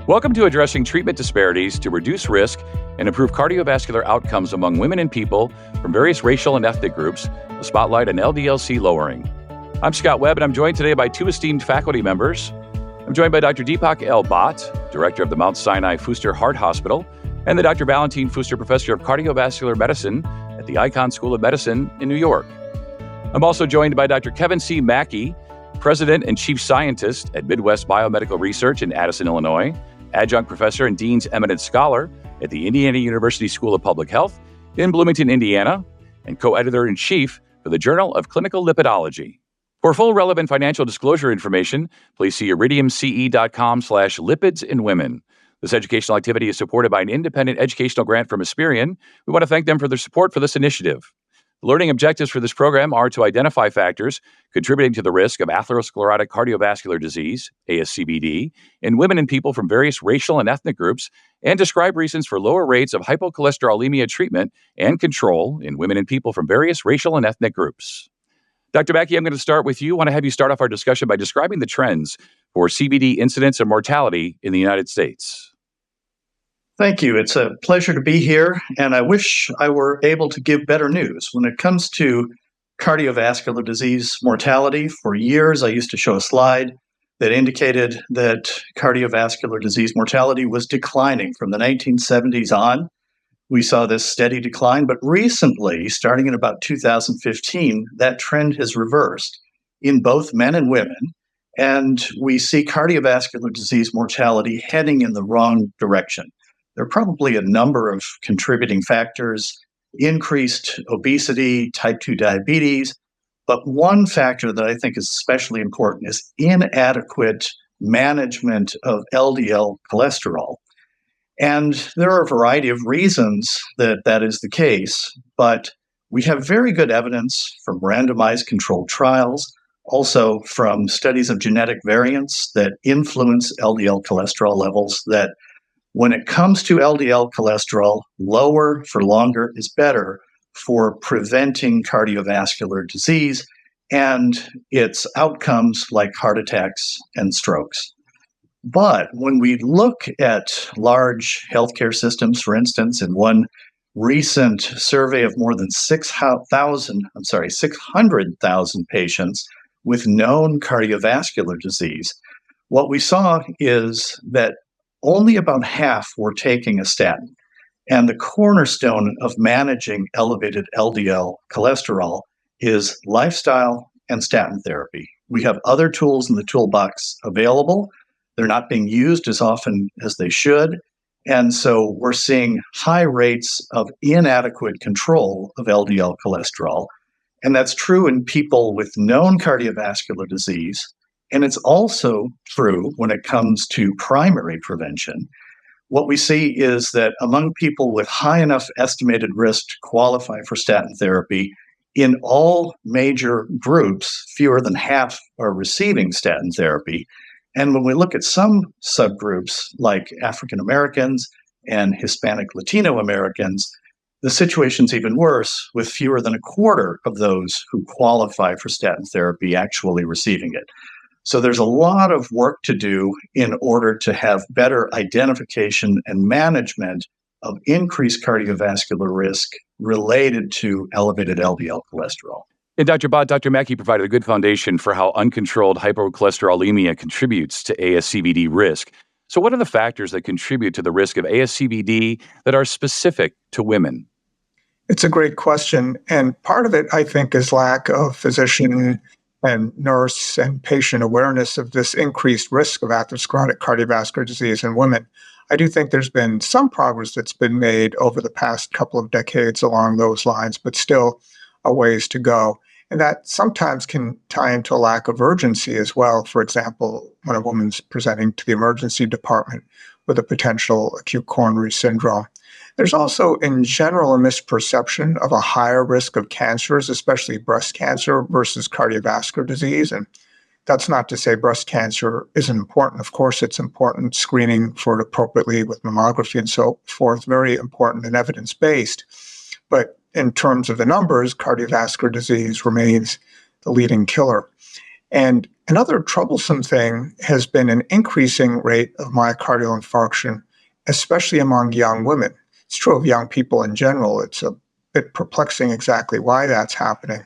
Welcome to Addressing Treatment Disparities to Reduce Risk and Improve Cardiovascular Outcomes Among Women and People from Various Racial and Ethnic Groups, a spotlight on LDL-C lowering. I'm Scott Webb, and I'm joined today by two esteemed faculty members. I'm joined by Dr. Deepak L. Bhatt, Director of the Mount Sinai Fuster Heart Hospital, and the Dr. Valentin Fuster Professor of Cardiovascular Medicine at the Icahn School of Medicine in New York. I'm also joined by Dr. Kevin C. Maki, President and Chief Scientist at Midwest Biomedical Research in Addison, Illinois, Adjunct Professor and Dean's Eminent Scholar at the Indiana University School of Public Health in Bloomington, Indiana, and Co-Editor-in-Chief for the Journal of Clinical Lipidology. For full relevant financial disclosure information, please see iridiumce.com/lipidsinwomen. This educational activity is supported by an independent educational grant from Espirian. We want to thank them for their support for this initiative. The learning objectives for this program are to identify factors contributing to the risk of atherosclerotic cardiovascular disease, ASCVD, in women and people from various racial and ethnic groups, and describe reasons for lower rates of hypocholesterolemia treatment and control in women and people from various racial and ethnic groups. Dr. Maki, I'm going to start with you. I want to have you start off our discussion by describing the trends for CVD incidence and mortality in the United States. Thank you. It's a pleasure to be here, and I wish I were able to give better news. When it comes to cardiovascular disease mortality, for years I used to show a slide that indicated that cardiovascular disease mortality was declining from the 1970s on. We saw this steady decline, but recently, starting in about 2015, that trend has reversed in both men and women, and we see cardiovascular disease mortality heading in the wrong direction. There are probably a number of contributing factors: increased obesity, type 2 diabetes, but one factor that I think is especially important is inadequate management of LDL cholesterol. And there are a variety of reasons that that is the case, but we have very good evidence from randomized controlled trials, also from studies of genetic variants that influence LDL cholesterol levels, that when it comes to LDL cholesterol, lower for longer is better for preventing cardiovascular disease and its outcomes like heart attacks and strokes. But when we look at large healthcare systems, for instance, in one recent survey of more than 600,000 patients with known cardiovascular disease, what we saw is that only about half were taking a statin. And the cornerstone of managing elevated LDL cholesterol is lifestyle and statin therapy. We have other tools in the toolbox available. They're not being used as often as they should. And so we're seeing high rates of inadequate control of LDL cholesterol. And that's true in people with known cardiovascular disease. And it's also true when it comes to primary prevention. What we see is that among people with high enough estimated risk to qualify for statin therapy, in all major groups, fewer than half are receiving statin therapy. And when we look at some subgroups like African Americans and Hispanic Latino Americans, the situation's even worse, with fewer than a quarter of those who qualify for statin therapy actually receiving it. So there's a lot of work to do in order to have better identification and management of increased cardiovascular risk related to elevated LDL cholesterol. And Dr. Bhatt, Dr. Maki provided a good foundation for how uncontrolled hypercholesterolemia contributes to ASCVD risk. So what are the factors that contribute to the risk of ASCVD that are specific to women? It's a great question. And part of it, I think, is lack of physician and nurse and patient awareness of this increased risk of atherosclerotic cardiovascular disease in women. I do think there's been some progress that's been made over the past couple of decades along those lines, but still a ways to go. And that sometimes can tie into a lack of urgency as well. For example, when a woman's presenting to the emergency department with a potential acute coronary syndrome. There's also, in general, a misperception of a higher risk of cancers, especially breast cancer versus cardiovascular disease. And that's not to say breast cancer isn't important. Of course, it's important. Screening for it appropriately with mammography and so forth, very important and evidence-based. But in terms of the numbers, cardiovascular disease remains the leading killer. And another troublesome thing has been an increasing rate of myocardial infarction, especially among young women. It's true of young people in general. It's a bit perplexing exactly why that's happening.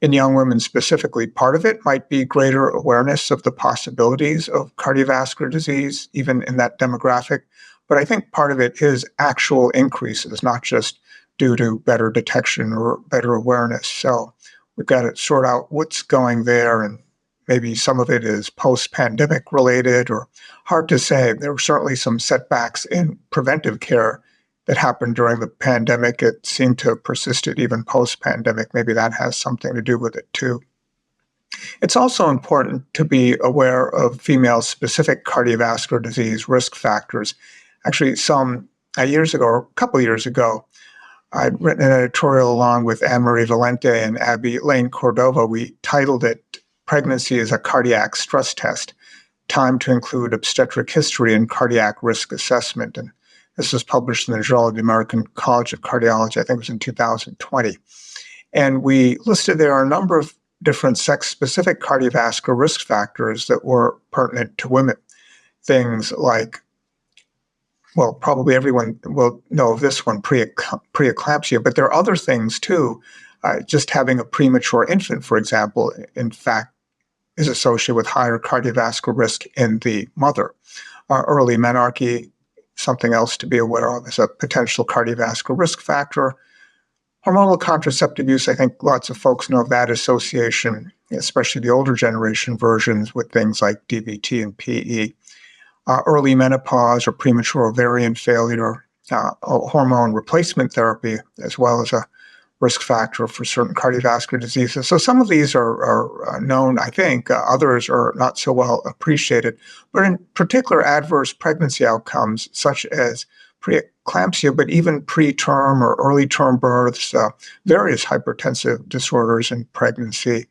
In young women specifically, part of it might be greater awareness of the possibilities of cardiovascular disease, even in that demographic. But I think part of it is actual increases, not just due to better detection or better awareness. So we've got to sort out what's going there, and maybe some of it is post-pandemic related or hard to say. There were certainly some setbacks in preventive care that happened during the pandemic. It seemed to have persisted even post-pandemic. Maybe that has something to do with it too. It's also important to be aware of female-specific cardiovascular disease risk factors. Actually, some years ago, or a couple of years ago, I'd written an editorial along with Anne-Marie Valentin and Abby Lane Cordova. We titled it Pregnancy is a Cardiac Stress Test, Time to Include Obstetric History in Cardiac Risk Assessment. And this was published in the Journal of the American College of Cardiology, I think it was in 2020. And we listed there a number of different sex-specific cardiovascular risk factors that were pertinent to women. Things like, well, probably everyone will know of this one, preeclampsia, but there are other things too. Just having a premature infant, for example, in fact, is associated with higher cardiovascular risk in the mother. Early menarche, something else to be aware of, is a potential cardiovascular risk factor. Hormonal contraceptive use, I think lots of folks know of that association, especially the older generation versions with things like DVT and PE. Early menopause or premature ovarian failure, hormone replacement therapy, as well as a risk factor for certain cardiovascular diseases. So some of these are known, I think. Others are not so well appreciated. But in particular, adverse pregnancy outcomes, such as preeclampsia, but even preterm or early term births, various hypertensive disorders in pregnancy,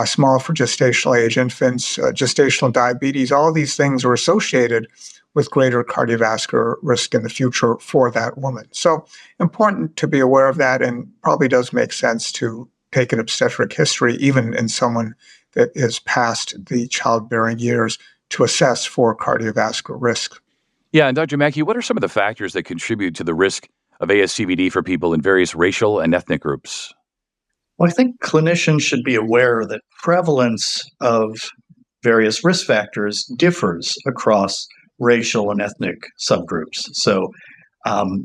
small for gestational age infants, gestational diabetes, all of these things are associated with greater cardiovascular risk in the future for that woman. So important to be aware of that, and probably does make sense to take an obstetric history, even in someone that is past the childbearing years, to assess for cardiovascular risk. Yeah, and Dr. Maki, what are some of the factors that contribute to the risk of ASCVD for people in various racial and ethnic groups? Well, I think clinicians should be aware that prevalence of various risk factors differs across racial and ethnic subgroups. So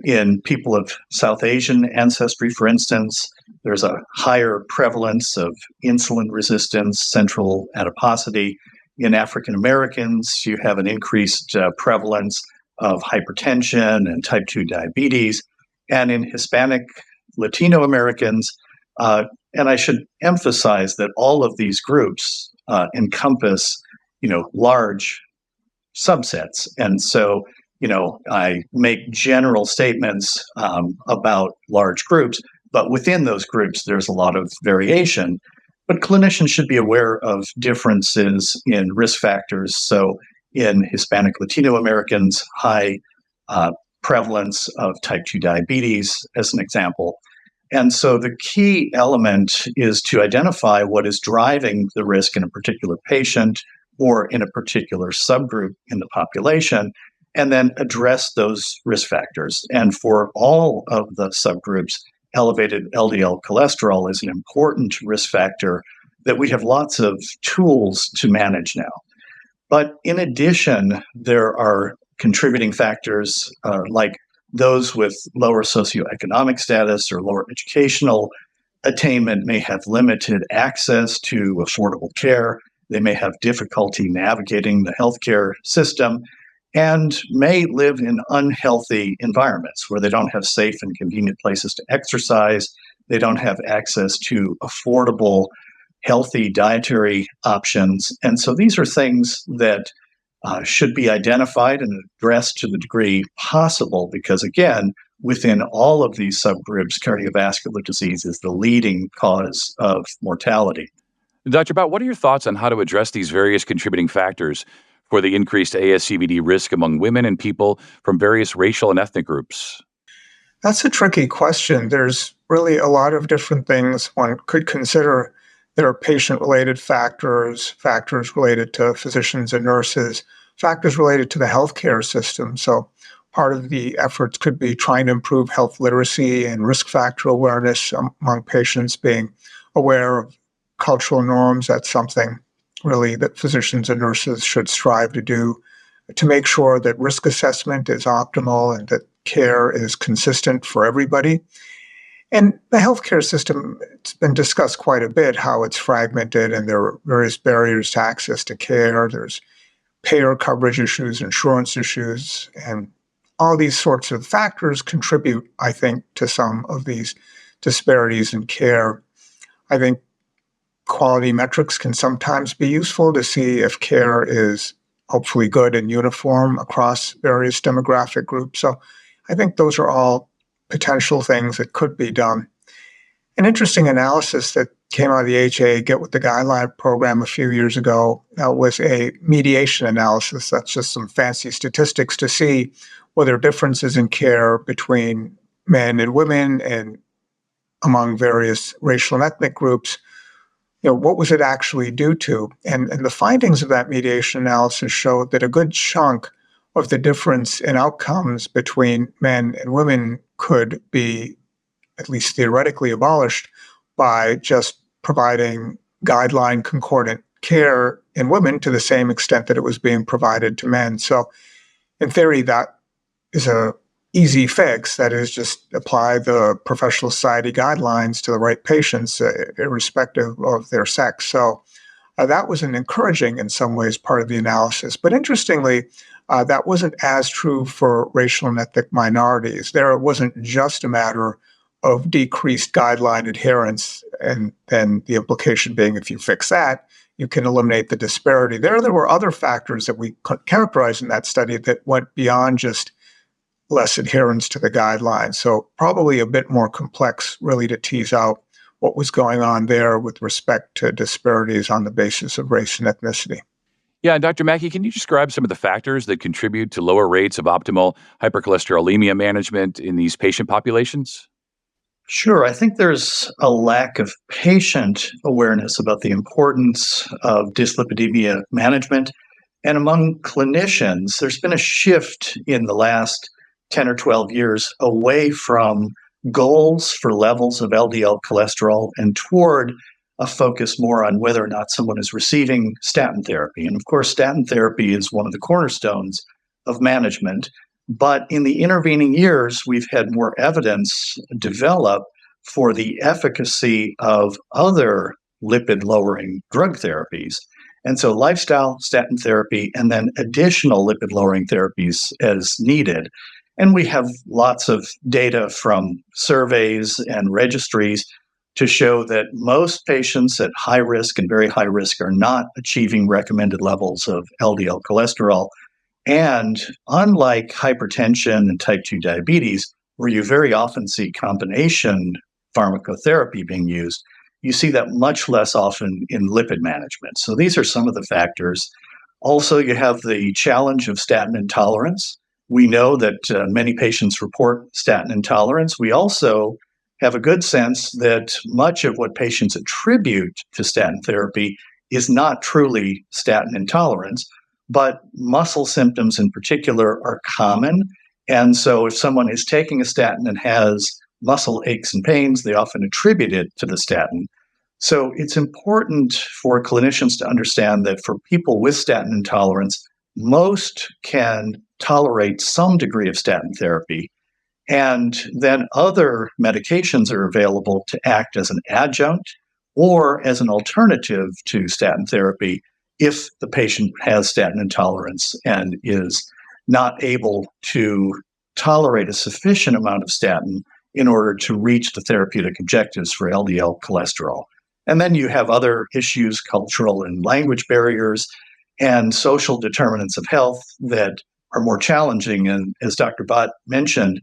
in people of South Asian ancestry, for instance, there's a higher prevalence of insulin resistance, central adiposity. In African Americans, you have an increased prevalence of hypertension and type 2 diabetes. And in Hispanic Latino Americans, and I should emphasize that all of these groups encompass, large subsets. And so, I make general statements about large groups, but within those groups, there's a lot of variation. But clinicians should be aware of differences in risk factors. So in Hispanic Latino Americans, high prevalence of type 2 diabetes, as an example. And so the key element is to identify what is driving the risk in a particular patient or in a particular subgroup in the population, and then address those risk factors. And for all of the subgroups, elevated LDL cholesterol is an important risk factor that we have lots of tools to manage now. But in addition, there are contributing factors like those with lower socioeconomic status or lower educational attainment may have limited access to affordable care. They may have difficulty navigating the healthcare system and may live in unhealthy environments where they don't have safe and convenient places to exercise. They don't have access to affordable, healthy dietary options. And so these are things that should be identified and addressed to the degree possible, because again, within all of these subgroups, cardiovascular disease is the leading cause of mortality. Dr. Bhatt, what are your thoughts on how to address these various contributing factors for the increased ASCVD risk among women and people from various racial and ethnic groups? That's a tricky question. There's really a lot of different things one could consider There are patient-related factors, factors related to physicians and nurses, factors related to the healthcare system. So part of the efforts could be trying to improve health literacy and risk factor awareness among patients, being aware of cultural norms. That's something really that physicians and nurses should strive to do to make sure that risk assessment is optimal and that care is consistent for everybody. And the healthcare system, it's been discussed quite a bit how it's fragmented and there are various barriers to access to care. There's payer coverage issues, insurance issues, and all these sorts of factors contribute, I think, to some of these disparities in care. I think quality metrics can sometimes be useful to see if care is hopefully good and uniform across various demographic groups. So I think those are all potential things that could be done. An interesting analysis that came out of the HA Get With the Guideline program a few years ago was a mediation analysis. That's just some fancy statistics to see whether differences in care between men and women and among various racial and ethnic groups, what was it actually due to? And the findings of that mediation analysis showed that a good chunk of the difference in outcomes between men and women could be, at least theoretically, abolished by just providing guideline concordant care in women to the same extent that it was being provided to men. So in theory, that is a easy fix. That is, just apply the professional society guidelines to the right patients, irrespective of their sex. So that was an encouraging, in some ways, part of the analysis. But interestingly, that wasn't as true for racial and ethnic minorities. There, it wasn't just a matter of decreased guideline adherence, and then the implication being if you fix that, you can eliminate the disparity. There were other factors that we characterized in that study that went beyond just less adherence to the guidelines. So probably a bit more complex, really, to tease out what was going on there with respect to disparities on the basis of race and ethnicity. Yeah, and Dr. Maki, can you describe some of the factors that contribute to lower rates of optimal hypercholesterolemia management in these patient populations? Sure. I think there's a lack of patient awareness about the importance of dyslipidemia management. And among clinicians, there's been a shift in the last 10 or 12 years away from goals for levels of LDL cholesterol and toward a focus more on whether or not someone is receiving statin therapy. And of course, statin therapy is one of the cornerstones of management. But in the intervening years, we've had more evidence develop for the efficacy of other lipid-lowering drug therapies. And so lifestyle statin therapy and then additional lipid-lowering therapies as needed. And we have lots of data from surveys and registries to show that most patients at high risk and very high risk are not achieving recommended levels of LDL cholesterol. And unlike hypertension and type 2 diabetes, where you very often see combination pharmacotherapy being used, you see that much less often in lipid management. So these are some of the factors. Also, you have the challenge of statin intolerance. We know that many patients report statin intolerance. We also have a good sense that much of what patients attribute to statin therapy is not truly statin intolerance, but muscle symptoms in particular are common. And so if someone is taking a statin and has muscle aches and pains, they often attribute it to the statin. So it's important for clinicians to understand that for people with statin intolerance, most can tolerate some degree of statin therapy. And then other medications are available to act as an adjunct or as an alternative to statin therapy if the patient has statin intolerance and is not able to tolerate a sufficient amount of statin in order to reach the therapeutic objectives for LDL cholesterol. And then you have other issues, cultural and language barriers, and social determinants of health that are more challenging. And as Dr. Bhatt mentioned,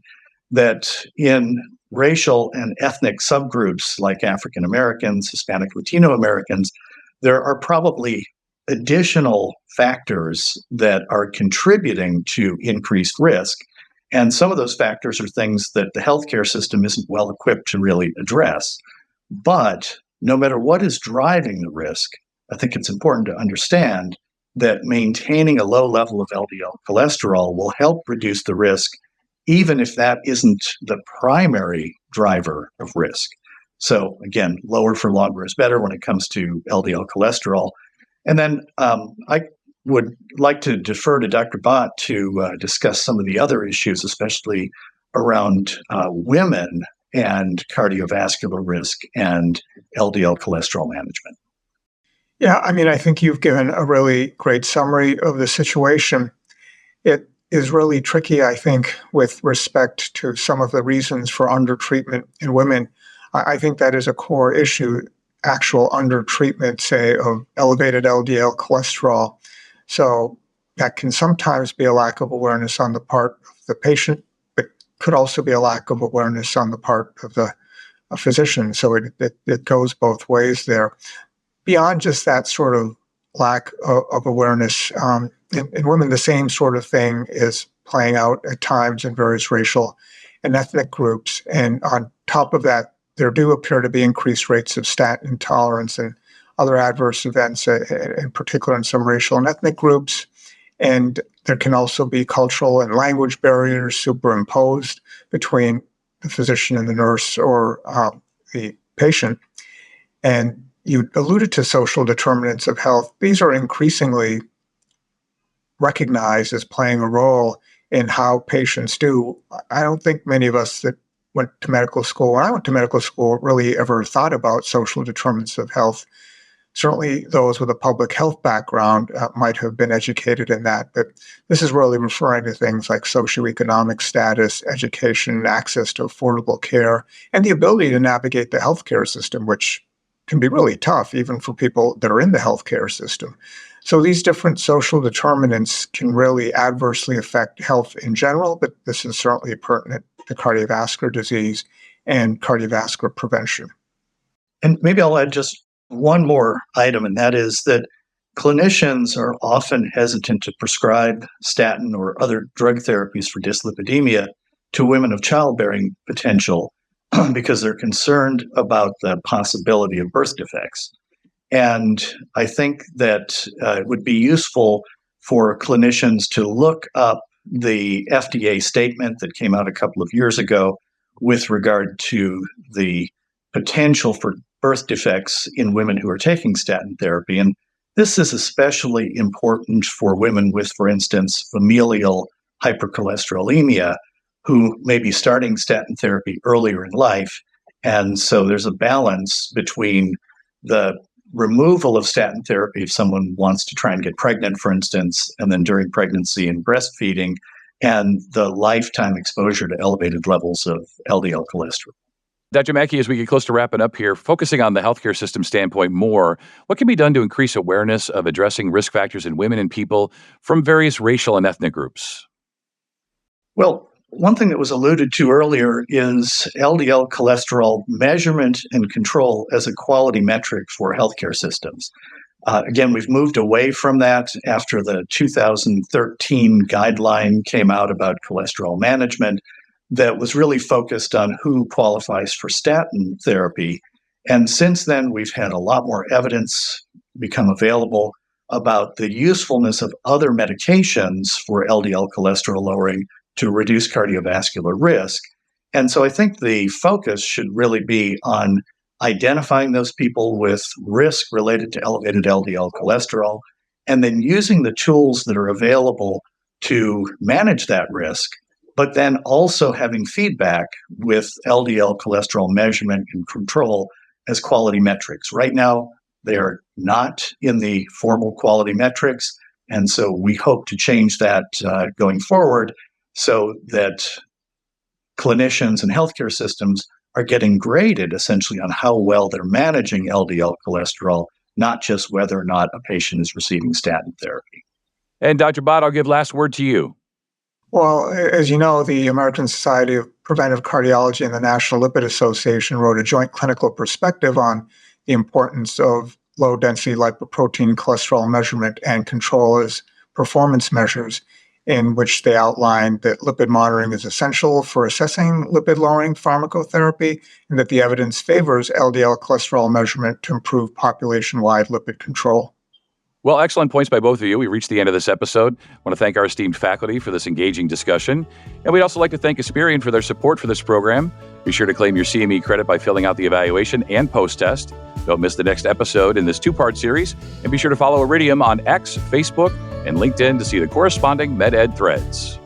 that in racial and ethnic subgroups like African Americans, Hispanic, Latino Americans, there are probably additional factors that are contributing to increased risk. And some of those factors are things that the healthcare system isn't well equipped to really address. But no matter what is driving the risk, I think it's important to understand that maintaining a low level of LDL cholesterol will help reduce the risk, even if that isn't the primary driver of risk. So again, lower for longer is better when it comes to LDL cholesterol. And then I would like to defer to Dr. Bhatt to discuss some of the other issues, especially around women and cardiovascular risk and LDL cholesterol management. Yeah, I mean, I think you've given a really great summary of the situation. It is really tricky, I think, with respect to some of the reasons for undertreatment in women. I think that is a core issue, actual undertreatment, say, of elevated LDL cholesterol. So that can sometimes be a lack of awareness on the part of the patient, but could also be a lack of awareness on the part of the physician. So it goes both ways there. Beyond just that sort of lack of awareness, in women, the same sort of thing is playing out at times in various racial and ethnic groups. And on top of that, there do appear to be increased rates of statin intolerance and other adverse events, in particular in some racial and ethnic groups. And there can also be cultural and language barriers superimposed between the physician and the nurse or the patient. And you alluded to social determinants of health. These are increasingly recognized as playing a role in how patients do. I don't think many of us that went to medical school, when I went to medical school, really ever thought about social determinants of health. Certainly those with a public health background might have been educated in that, but this is really referring to things like socioeconomic status, education, access to affordable care, and the ability to navigate the healthcare system, which can be really tough even for people that are in the healthcare system. So these different social determinants can really adversely affect health in general, but this is certainly pertinent to cardiovascular disease and cardiovascular prevention. And maybe I'll add just one more item, and that is that clinicians are often hesitant to prescribe statin or other drug therapies for dyslipidemia to women of childbearing potential because they're concerned about the possibility of birth defects. And I think that it would be useful for clinicians to look up the FDA statement that came out a couple of years ago with regard to the potential for birth defects in women who are taking statin therapy. And this is especially important for women with, for instance, familial hypercholesterolemia, who may be starting statin therapy earlier in life. And so there's a balance between the removal of statin therapy if someone wants to try and get pregnant, for instance, and then during pregnancy and breastfeeding, and the lifetime exposure to elevated levels of LDL cholesterol. Dr. Maki, as we get close to wrapping up here, focusing on the healthcare system standpoint more, what can be done to increase awareness of addressing risk factors in women and people from various racial and ethnic groups? Well, one thing that was alluded to earlier is LDL cholesterol measurement and control as a quality metric for healthcare systems. Again, we've moved away from that after the 2013 guideline came out about cholesterol management that was really focused on who qualifies for statin therapy. And since then, we've had a lot more evidence become available about the usefulness of other medications for LDL cholesterol lowering to reduce cardiovascular risk. And so I think the focus should really be on identifying those people with risk related to elevated LDL cholesterol, and then using the tools that are available to manage that risk, but then also having feedback with LDL cholesterol measurement and control as quality metrics. Right now, they are not in the formal quality metrics, and so we hope to change that going forward so that clinicians and healthcare systems are getting graded essentially on how well they're managing LDL cholesterol, not just whether or not a patient is receiving statin therapy. And Dr. Bhatt, I'll give last word to you. Well, as you know, the American Society of Preventive Cardiology and the National Lipid Association wrote a joint clinical perspective on the importance of low-density lipoprotein cholesterol measurement and control as performance measures. in which they outlined that lipid monitoring is essential for assessing lipid-lowering pharmacotherapy and that the evidence favors LDL cholesterol measurement to improve population-wide lipid control. Well, excellent points by both of you. We reached the end of this episode. I want to thank our esteemed faculty for this engaging discussion. And we'd also like to thank Espirian for their support for this program. Be sure to claim your CME credit by filling out the evaluation and post-test. Don't miss the next episode in this two-part series. And be sure to follow Iridium on X, Facebook, and LinkedIn to see the corresponding MedEd threads.